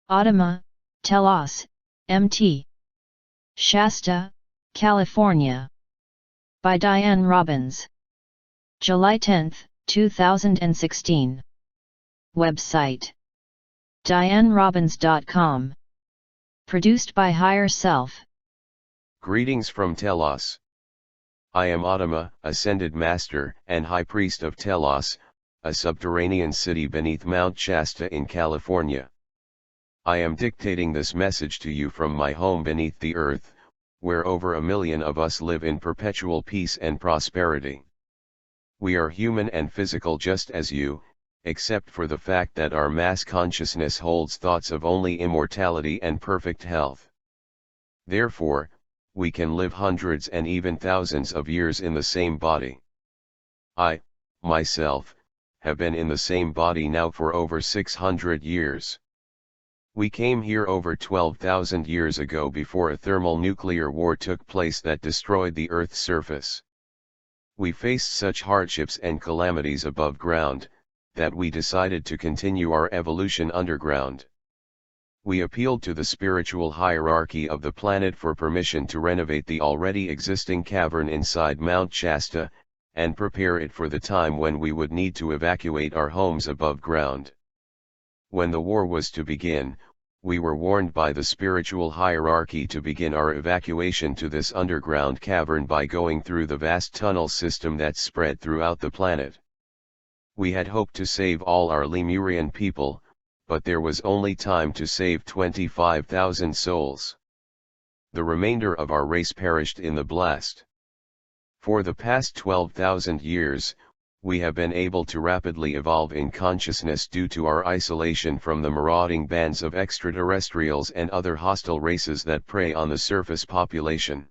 Adama, Telos, MT. Shasta, California. By Dianne Robbins. July 10, 2016. Website: DianneRobbins.com. Produced by Higher Self. Greetings from Telos. I am Adama, Ascended Master and High Priest of Telos, a subterranean city beneath Mount Shasta in California. I am dictating this message to you from my home beneath the earth, where over 1 million of us live in perpetual peace and prosperity. We are human and physical just as you, except for the fact that our mass consciousness holds thoughts of only immortality and perfect health. Therefore, we can live hundreds and even thousands of years in the same body. I, myself, have been in the same body now for over 600 years. We came here over 12,000 years ago before a thermal-nuclear war took place that destroyed the Earth's surface. We faced such hardships and calamities above ground, that we decided to continue our evolution underground. We appealed to the spiritual hierarchy of the planet for permission to renovate the already existing cavern inside Mount Shasta, and prepare it for the time when we would need to evacuate our homes above ground. When the war was to begin, we were warned by the spiritual hierarchy to begin our evacuation to this underground cavern by going through the vast tunnel system that spread throughout the planet. We had hoped to save all our Lemurian people, but there was only time to save 25,000 souls. The remainder of our race perished in the blast. For the past 12,000 years, we have been able to rapidly evolve in consciousness due to our isolation from the marauding bands of extraterrestrials and other hostile races that prey on the surface population.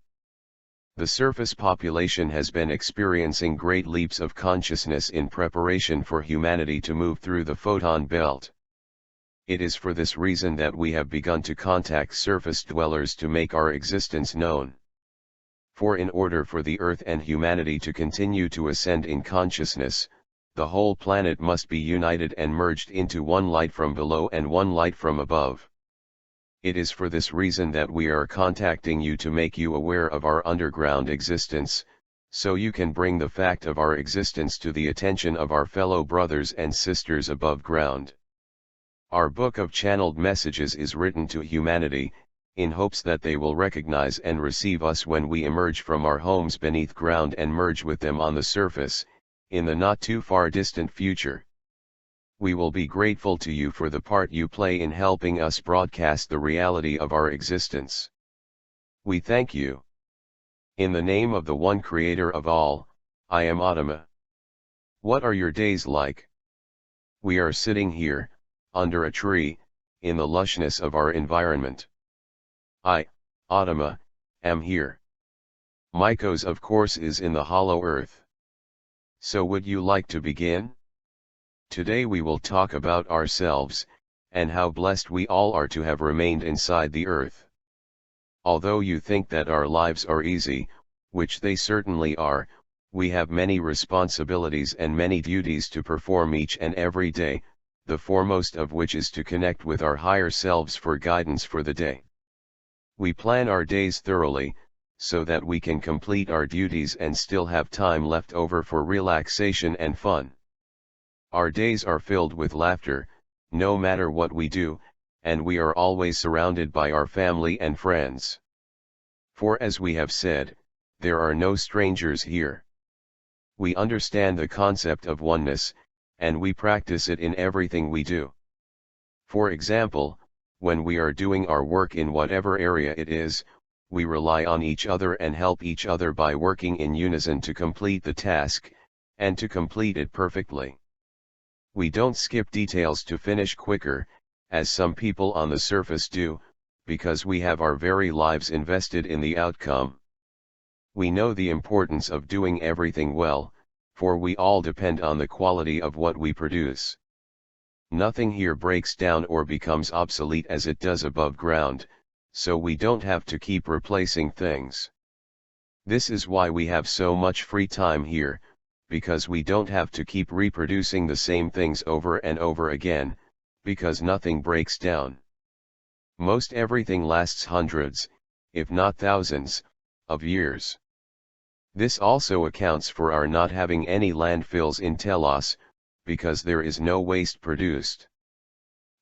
The surface population has been experiencing great leaps of consciousness in preparation for humanity to move through the photon belt. It is for this reason that we have begun to contact surface dwellers to make our existence known. For in order for the Earth and humanity to continue to ascend in consciousness, the whole planet must be united and merged into one light from below and one light from above. It is for this reason that we are contacting you to make you aware of our underground existence, so you can bring the fact of our existence to the attention of our fellow brothers and sisters above ground. Our book of channeled messages is written to humanity, in hopes that they will recognize and receive us when we emerge from our homes beneath ground and merge with them on the surface, in the not too far distant future. We will be grateful to you for the part you play in helping us broadcast the reality of our existence. We thank you. In the name of the one creator of all, I am Adama. What are your days like? We are sitting here, under a tree, in the lushness of our environment. I, Adama, am here. Mycos of course is in the hollow earth. So would you like to begin? Today we will talk about ourselves, and how blessed we all are to have remained inside the earth. Although you think that our lives are easy, which they certainly are, we have many responsibilities and many duties to perform each and every day, the foremost of which is to connect with our higher selves for guidance for the day. We plan our days thoroughly, so that we can complete our duties and still have time left over for relaxation and fun. Our days are filled with laughter, no matter what we do, and we are always surrounded by our family and friends. For as we have said, there are no strangers here. We understand the concept of oneness, and we practice it in everything we do. For example, when we are doing our work in whatever area it is, we rely on each other and help each other by working in unison to complete the task, and to complete it perfectly. We don't skip details to finish quicker, as some people on the surface do, because we have our very lives invested in the outcome. We know the importance of doing everything well, for we all depend on the quality of what we produce. Nothing here breaks down or becomes obsolete as it does above ground, so we don't have to keep replacing things. This is why we have so much free time here, because we don't have to keep reproducing the same things over and over again, because nothing breaks down. Most everything lasts hundreds, if not thousands, of years. This also accounts for our not having any landfills in Telos, because there is no waste produced.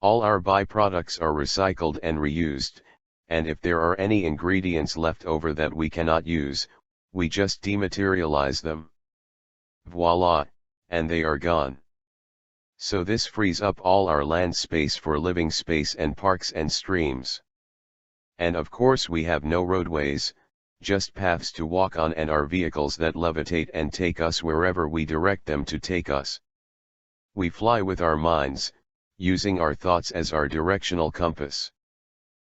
All our byproducts are recycled and reused, and if there are any ingredients left over that we cannot use, we just dematerialize them. Voila, and they are gone. So this frees up all our land space for living space and parks and streams. And of course we have no roadways, just paths to walk on and our vehicles that levitate and take us wherever we direct them to take us. We fly with our minds, using our thoughts as our directional compass.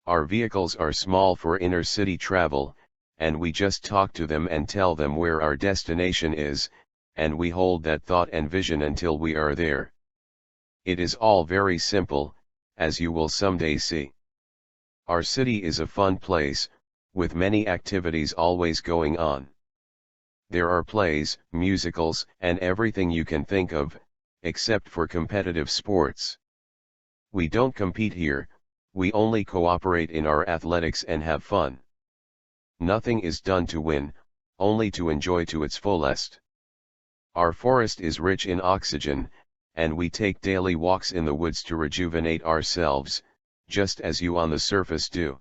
Our vehicles are small for inner city travel, and we just talk to them and tell them where our destination is, and we hold that thought and vision until we are there. It is all very simple, as you will someday see. Our city is a fun place, with many activities always going on. There are plays, musicals, and everything you can think of, except for competitive sports. We don't compete here, we only cooperate in our athletics and have fun. Nothing is done to win, only to enjoy to its fullest. Our forest is rich in oxygen, and we take daily walks in the woods to rejuvenate ourselves, just as you on the surface do.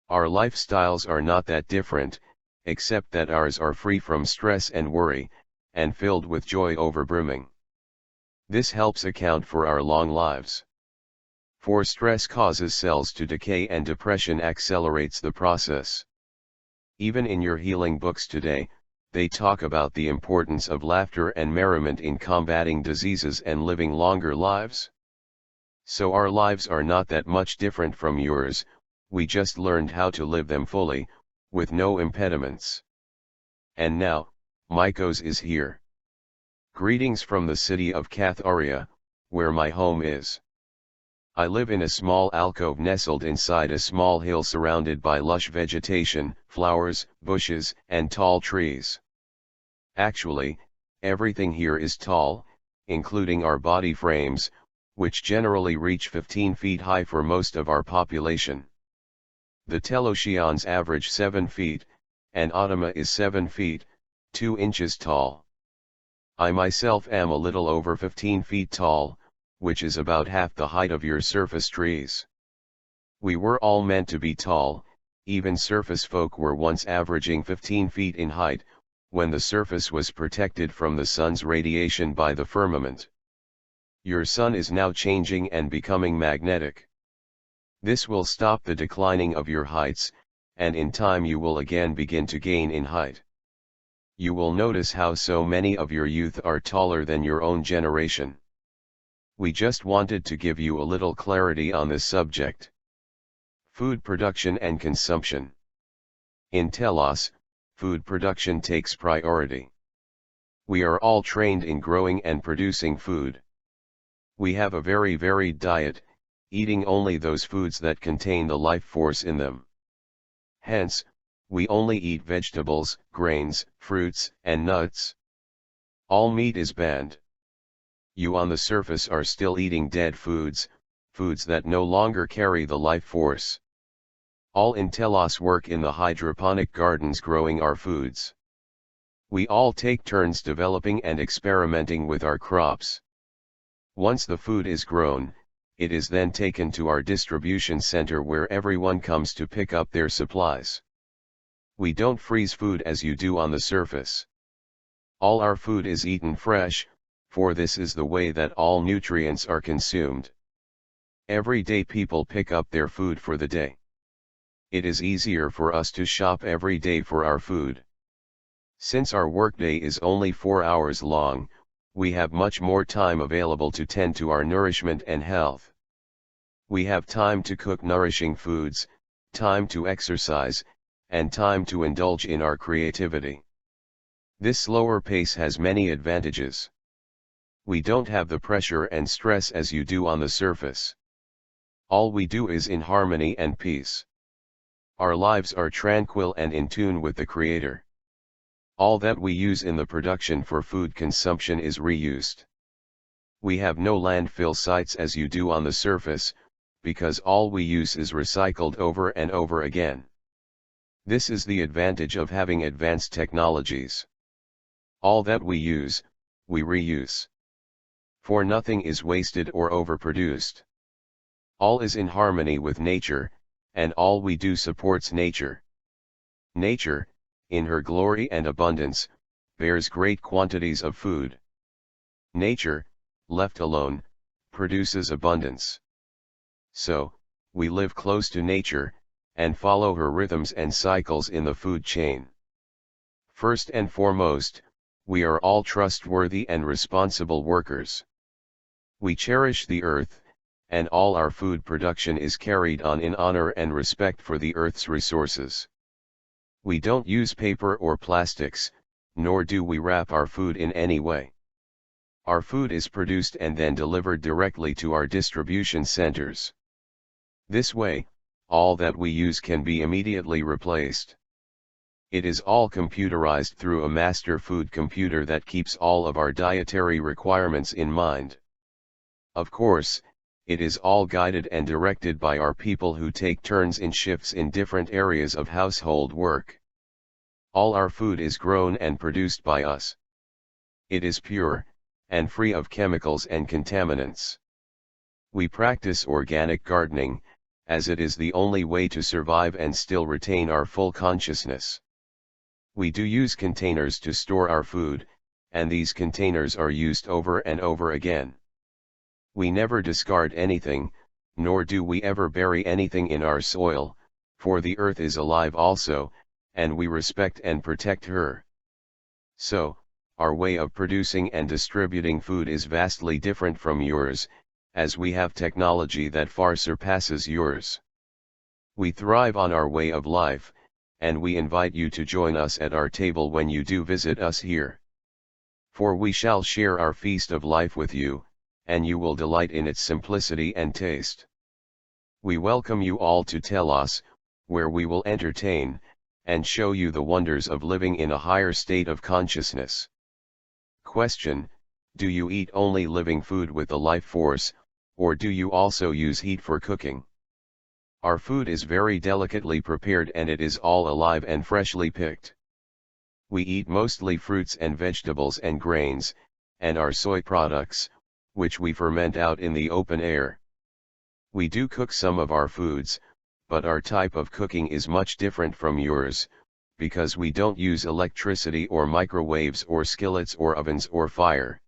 Our lifestyles are not that different, except that ours are free from stress and worry, and filled with joy overbrimming. This helps account for our long lives. For stress causes cells to decay and depression accelerates the process. Even in your healing books today, they talk about the importance of laughter and merriment in combating diseases and living longer lives. So our lives are not that much different from yours, we just learned how to live them fully, with no impediments. And now, Mycos is here. Greetings from the city of Catharia, where my home is. I live in a small alcove nestled inside a small hill surrounded by lush vegetation, flowers, bushes, and tall trees. Actually, everything here is tall, including our body frames, which generally reach 15 feet high for most of our population. The Telosians average 7 feet, and Adama is 7 feet, 2 inches tall. I myself am a little over 15 feet tall, which is about half the height of your surface trees. We were all meant to be tall, even surface folk were once averaging 15 feet in height, when the surface was protected from the sun's radiation by the firmament. Your sun is now changing and becoming magnetic. This will stop the declining of your heights, and in time you will again begin to gain in height. You will notice how so many of your youth are taller than your own generation. We just wanted to give you a little clarity on this subject. Food production and consumption. In Telos, food production takes priority. We are all trained in growing and producing food. We have a very varied diet, eating only those foods that contain the life force in them. Hence, we only eat vegetables, grains, fruits, and nuts. All meat is banned. You on the surface are still eating dead foods, foods that no longer carry the life force. All in Telos work in the hydroponic gardens growing our foods. We all take turns developing and experimenting with our crops. Once the food is grown, it is then taken to our distribution center where everyone comes to pick up their supplies. We don't freeze food as you do on the surface. All our food is eaten fresh, for this is the way that all nutrients are consumed. Every day people pick up their food for the day. It is easier for us to shop every day for our food. Since our workday is only 4 hours long, we have much more time available to tend to our nourishment and health. We have time to cook nourishing foods, time to exercise, and time to indulge in our creativity. This slower pace has many advantages. We don't have the pressure and stress as you do on the surface. All we do is in harmony and peace. Our lives are tranquil and in tune with the Creator. All that we use in the production for food consumption is reused. We have no landfill sites as you do on the surface, because all we use is recycled over and over again. This is the advantage of having advanced technologies. All that we use, we reuse. For nothing is wasted or overproduced. All is in harmony with nature, and all we do supports nature. Nature, in her glory and abundance, bears great quantities of food. Nature, left alone, produces abundance. So, we live close to nature, and follow her rhythms and cycles in the food chain. First and foremost, we are all trustworthy and responsible workers. We cherish the earth, and all our food production is carried on in honor and respect for the earth's resources. We don't use paper or plastics, nor do we wrap our food in any way. Our food is produced and then delivered directly to our distribution centers. This way, all that we use can be immediately replaced. It is all computerized through a master food computer that keeps all of our dietary requirements in mind. Of course, it is all guided and directed by our people who take turns in shifts in different areas of household work. All our food is grown and produced by us. It is pure, and free of chemicals and contaminants. We practice organic gardening, as it is the only way to survive and still retain our full consciousness. We do use containers to store our food, and these containers are used over and over again. We never discard anything, nor do we ever bury anything in our soil, for the earth is alive also, and we respect and protect her. So, our way of producing and distributing food is vastly different from yours, as we have technology that far surpasses yours. We thrive on our way of life, and we invite you to join us at our table when you do visit us here. For we shall share our feast of life with you, and you will delight in its simplicity and taste. We welcome you all to Telos, where we will entertain, and show you the wonders of living in a higher state of consciousness. Question: do you eat only living food with the life force, or do you also use heat for cooking? Our food is very delicately prepared and it is all alive and freshly picked. We eat mostly fruits and vegetables and grains, and our soy products, which we ferment out in the open air. We do cook some of our foods, but our type of cooking is much different from yours, because we don't use electricity or microwaves or skillets or ovens or fire.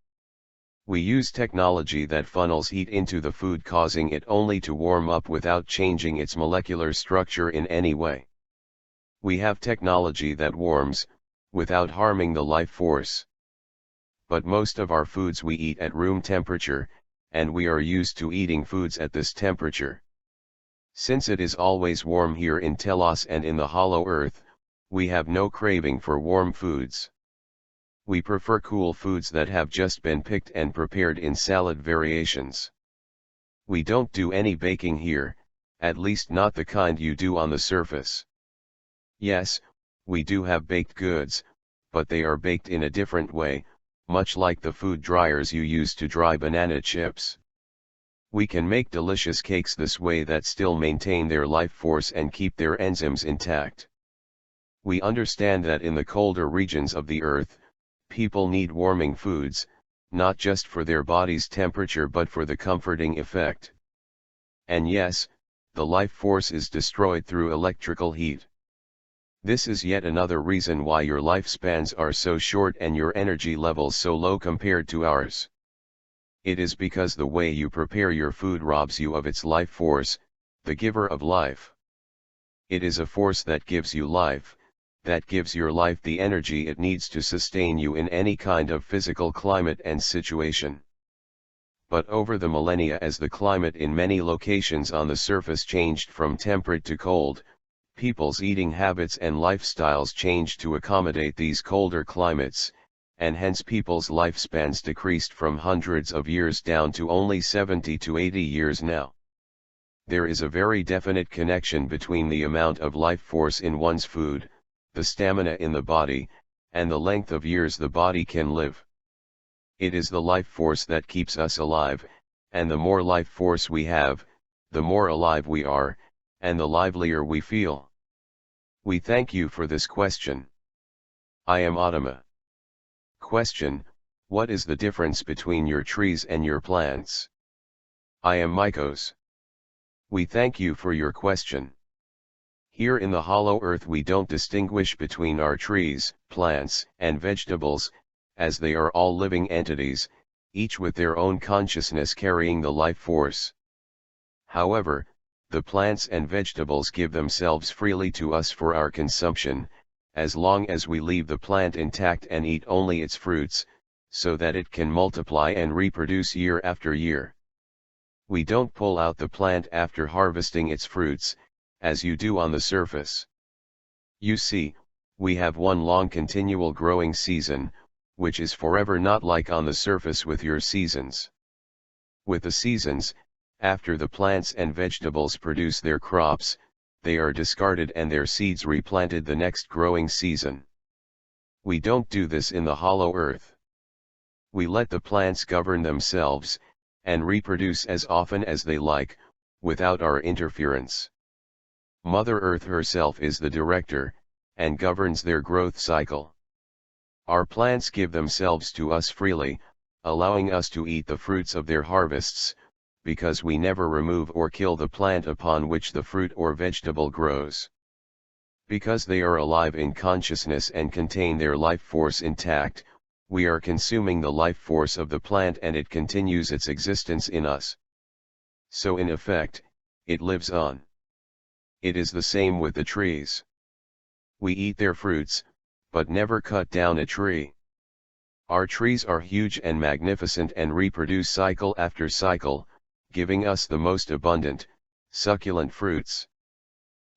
We use technology that funnels heat into the food, causing it only to warm up without changing its molecular structure in any way. We have technology that warms, without harming the life force. But most of our foods we eat at room temperature, and we are used to eating foods at this temperature. Since it is always warm here in Telos and in the hollow earth, we have no craving for warm foods. We prefer cool foods that have just been picked and prepared in salad variations. We don't do any baking here, at least not the kind you do on the surface. Yes, we do have baked goods, but they are baked in a different way, much like the food dryers you use to dry banana chips. We can make delicious cakes this way that still maintain their life force and keep their enzymes intact. We understand that in the colder regions of the earth, people need warming foods, not just for their body's temperature but for the comforting effect. And yes, the life force is destroyed through electrical heat. This is yet another reason why your lifespans are so short and your energy levels so low compared to ours. It is because the way you prepare your food robs you of its life force, the giver of life. It is a force that gives you life, that gives your life the energy it needs to sustain you in any kind of physical climate and situation. But over the millennia, as the climate in many locations on the surface changed from temperate to cold, people's eating habits and lifestyles changed to accommodate these colder climates, and hence people's lifespans decreased from hundreds of years down to only 70 to 80 years now. There is a very definite connection between the amount of life force in one's food, the stamina in the body, and the length of years the body can live. It is the life force that keeps us alive, and the more life force we have, the more alive we are, and the livelier we feel. We thank you for this question. I am Adama. Question: what is the difference between your trees and your plants? I am Mycos. We thank you for your question. Here in the hollow earth we don't distinguish between our trees, plants, and vegetables, as they are all living entities, each with their own consciousness carrying the life force. However, the plants and vegetables give themselves freely to us for our consumption, as long as we leave the plant intact and eat only its fruits, so that it can multiply and reproduce year after year. We don't pull out the plant after harvesting its fruits, as you do on the surface. You see, we have one long continual growing season, which is forever, not like on the surface with your seasons. With the seasons, after the plants and vegetables produce their crops, they are discarded and their seeds replanted the next growing season. We don't do this in the hollow earth. We let the plants govern themselves, and reproduce as often as they like, without our interference. Mother Earth herself is the director, and governs their growth cycle. Our plants give themselves to us freely, allowing us to eat the fruits of their harvests, because we never remove or kill the plant upon which the fruit or vegetable grows. Because they are alive in consciousness and contain their life force intact, we are consuming the life force of the plant and it continues its existence in us. So in effect, it lives on. It is the same with the trees. We eat their fruits, but never cut down a tree. Our trees are huge and magnificent and reproduce cycle after cycle, giving us the most abundant, succulent fruits.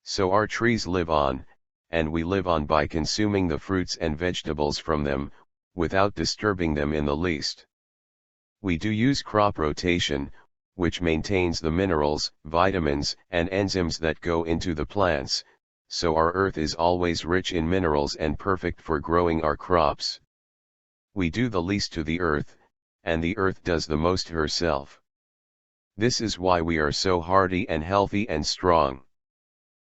So our trees live on, and we live on by consuming the fruits and vegetables from them, without disturbing them in the least. We do use crop rotation, which maintains the minerals, vitamins, and enzymes that go into the plants, so our earth is always rich in minerals and perfect for growing our crops. We do the least to the earth, and the earth does the most herself. This is why we are so hardy and healthy and strong.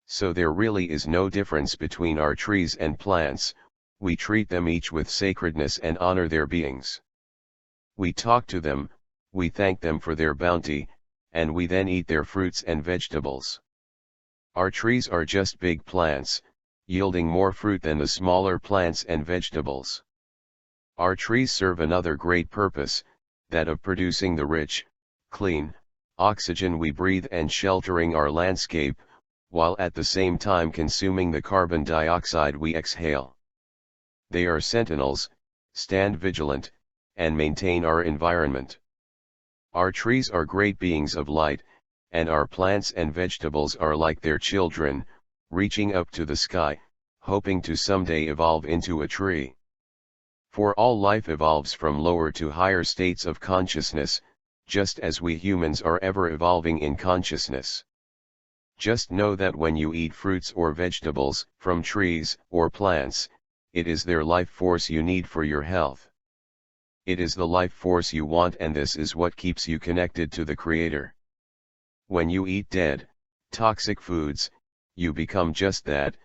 So there really is no difference between our trees and plants. We treat them each with sacredness and honor their beings. We talk to them, we thank them for their bounty, and we then eat their fruits and vegetables. Our trees are just big plants, yielding more fruit than the smaller plants and vegetables. Our trees serve another great purpose, that of producing the rich, clean oxygen we breathe and sheltering our landscape, while at the same time consuming the carbon dioxide we exhale. They are sentinels, stand vigilant, and maintain our environment. Our trees are great beings of light, and our plants and vegetables are like their children, reaching up to the sky, hoping to someday evolve into a tree. For all life evolves from lower to higher states of consciousness, just as we humans are ever evolving in consciousness. Just know that when you eat fruits or vegetables from trees or plants, it is their life force you need for your health. It is the life force you want, and this is what keeps you connected to the Creator. When you eat dead, toxic foods, you become just that,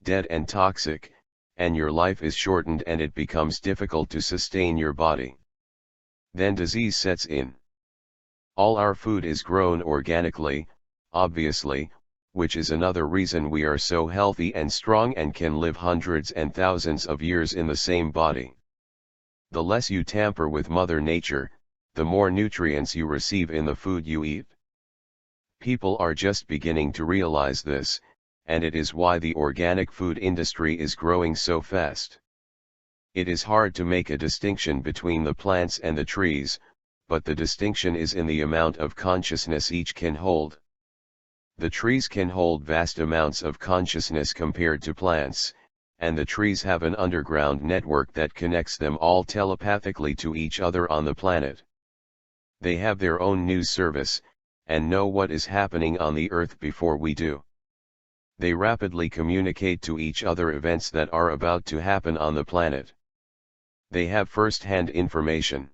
dead and toxic, and your life is shortened and it becomes difficult to sustain your body. Then disease sets in. All our food is grown organically, obviously, which is another reason we are so healthy and strong and can live hundreds and thousands of years in the same body. The less you tamper with Mother Nature, the more nutrients you receive in the food you eat. People are just beginning to realize this, and it is why the organic food industry is growing so fast. It is hard to make a distinction between the plants and the trees, but the distinction is in the amount of consciousness each can hold. The trees can hold vast amounts of consciousness compared to plants, and the trees have an underground network that connects them all telepathically to each other on the planet. They have their own news service, and know what is happening on the earth before we do. They rapidly communicate to each other events that are about to happen on the planet. They have first-hand information.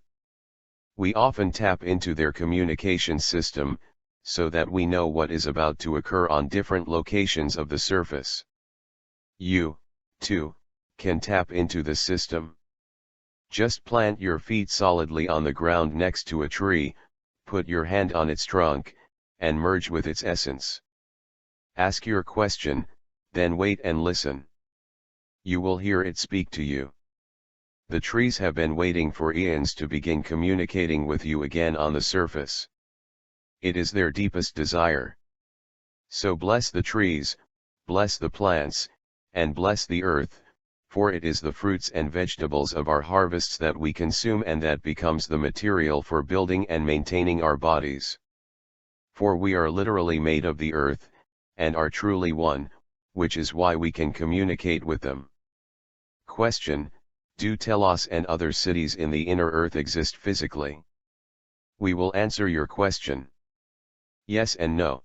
We often tap into their communication system, so that we know what is about to occur on different locations of the surface. You, too, can tap into the system. Just plant your feet solidly on the ground next to a tree, put your hand on its trunk, and merge with its essence. Ask your question, then wait and listen. You will hear it speak to you. The trees have been waiting for eons to begin communicating with you again on the surface. It is their deepest desire. So bless the trees, bless the plants, and bless the earth, for it is the fruits and vegetables of our harvests that we consume and that becomes the material for building and maintaining our bodies. For we are literally made of the earth, and are truly one, which is why we can communicate with them. Question: do Telos and other cities in the inner earth exist physically? We will answer your question. Yes and no.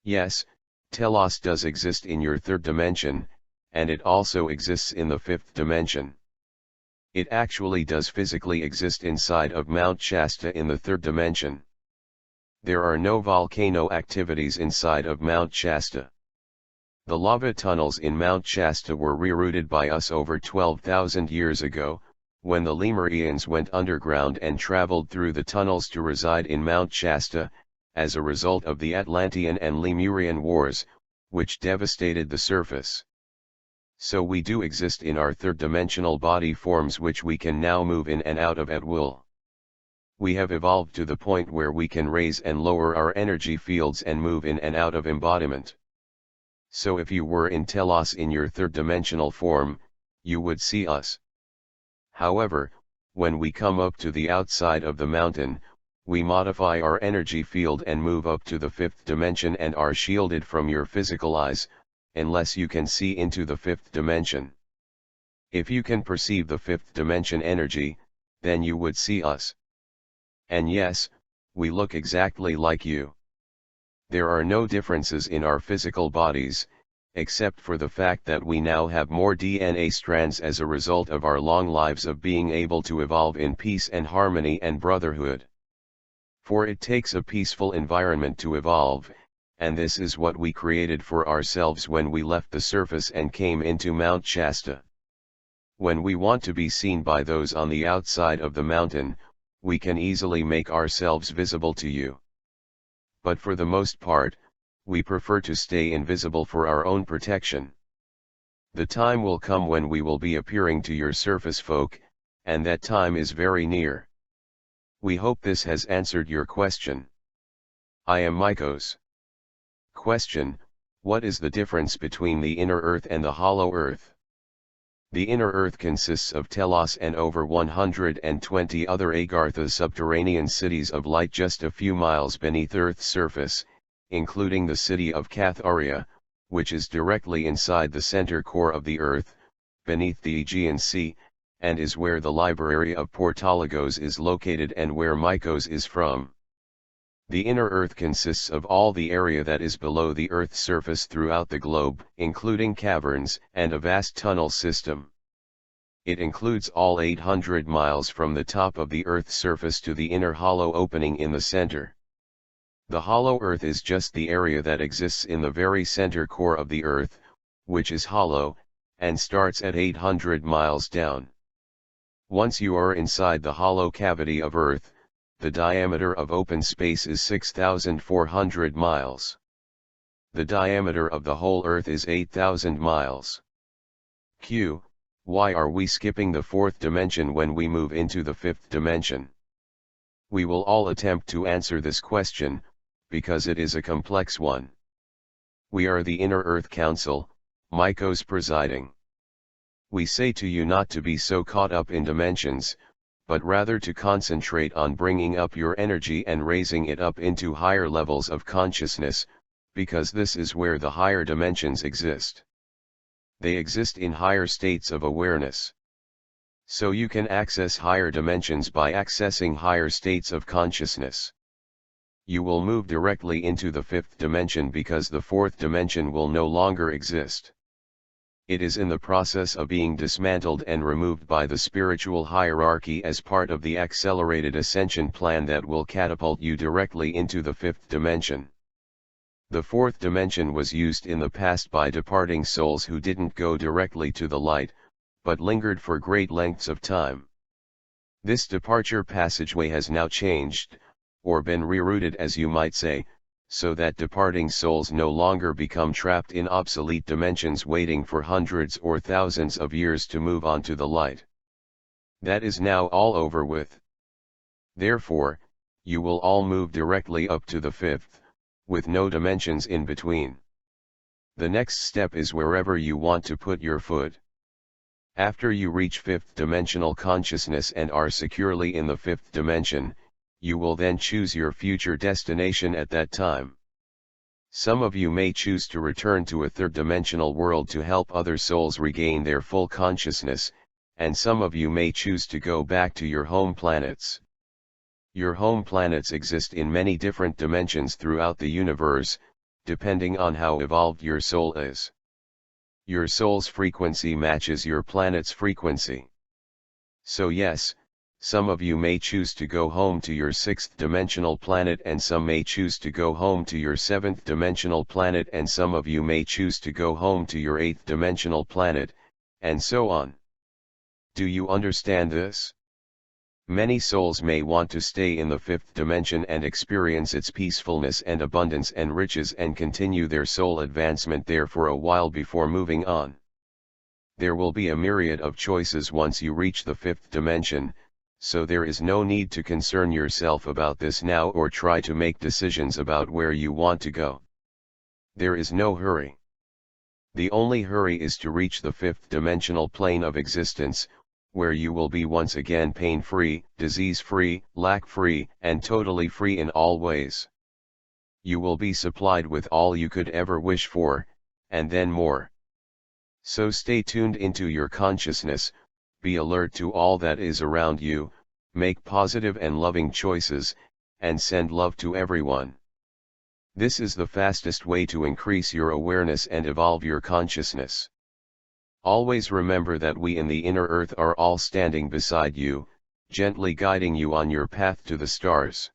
Yes, Telos does exist in your third dimension, and it also exists in the fifth dimension. It actually does physically exist inside of Mount Shasta in the third dimension. There are no volcano activities inside of Mount Shasta. The lava tunnels in Mount Shasta were rerouted by us over 12,000 years ago, when the Lemurians went underground and traveled through the tunnels to reside in Mount Shasta, as a result of the Atlantean and Lemurian wars, which devastated the surface. So we do exist in our third-dimensional body forms which we can now move in and out of at will. We have evolved to the point where we can raise and lower our energy fields and move in and out of embodiment. So if you were in Telos in your third-dimensional form, you would see us. However, when we come up to the outside of the mountain, we modify our energy field and move up to the fifth dimension and are shielded from your physical eyes, unless you can see into the fifth dimension. If you can perceive the fifth dimension energy, then you would see us. And yes, we look exactly like you. There are no differences in our physical bodies, except for the fact that we now have more DNA strands as a result of our long lives of being able to evolve in peace and harmony and brotherhood. For it takes a peaceful environment to evolve, and this is what we created for ourselves when we left the surface and came into Mount Shasta. When we want to be seen by those on the outside of the mountain, we can easily make ourselves visible to you. But for the most part, we prefer to stay invisible for our own protection. The time will come when we will be appearing to your surface folk, and that time is very near. We hope this has answered your question. I am Mycos. Question: what is the difference between the inner earth and the hollow earth? The inner earth consists of Telos and over 120 other Agartha subterranean cities of light just a few miles beneath Earth's surface, including the city of Catharia, which is directly inside the center core of the Earth, beneath the Aegean Sea, and is where the library of Portologos is located and where Mycos is from. The inner Earth consists of all the area that is below the Earth's surface throughout the globe, including caverns and a vast tunnel system. It includes all 800 miles from the top of the Earth's surface to the inner hollow opening in the center. The hollow Earth is just the area that exists in the very center core of the Earth, which is hollow, and starts at 800 miles down. Once you are inside the hollow cavity of Earth, the diameter of open space is 6,400 miles. The diameter of the whole Earth is 8,000 miles. Why are we skipping the fourth dimension when we move into the fifth dimension? We will all attempt to answer this question, because it is a complex one. We are the Inner Earth Council, Mycos presiding. We say to you not to be so caught up in dimensions, but rather to concentrate on bringing up your energy and raising it up into higher levels of consciousness, because this is where the higher dimensions exist. They exist in higher states of awareness. So you can access higher dimensions by accessing higher states of consciousness. You will move directly into the fifth dimension because the fourth dimension will no longer exist. It is in the process of being dismantled and removed by the spiritual hierarchy as part of the accelerated ascension plan that will catapult you directly into the fifth dimension. The fourth dimension was used in the past by departing souls who didn't go directly to the light, but lingered for great lengths of time. This departure passageway has now changed, or been rerouted as you might say, so that departing souls no longer become trapped in obsolete dimensions waiting for hundreds or thousands of years to move on to the light. That is now all over with. Therefore, you will all move directly up to the fifth, with no dimensions in between. The next step is wherever you want to put your foot. After you reach fifth dimensional consciousness and are securely in the fifth dimension, you will then choose your future destination at that time. Some of you may choose to return to a third-dimensional world to help other souls regain their full consciousness, and some of you may choose to go back to your home planets. Your home planets exist in many different dimensions throughout the universe, depending on how evolved your soul is. Your soul's frequency matches your planet's frequency. So yes, some of you may choose to go home to your sixth dimensional planet, and some may choose to go home to your seventh dimensional planet, and some of you may choose to go home to your eighth dimensional planet, and so on. Do you understand this? Many souls may want to stay in the fifth dimension and experience its peacefulness and abundance and riches and continue their soul advancement there for a while before moving on. There will be a myriad of choices once you reach the fifth dimension, so there is no need to concern yourself about this now or try to make decisions about where you want to go. There is no hurry. The only hurry is to reach the fifth dimensional plane of existence, where you will be once again pain-free, disease-free, lack-free, and totally free in all ways. You will be supplied with all you could ever wish for, and then more. So stay tuned into your consciousness, be alert to all that is around you, make positive and loving choices, and send love to everyone. This is the fastest way to increase your awareness and evolve your consciousness. Always remember that we in the inner earth are all standing beside you, gently guiding you on your path to the stars.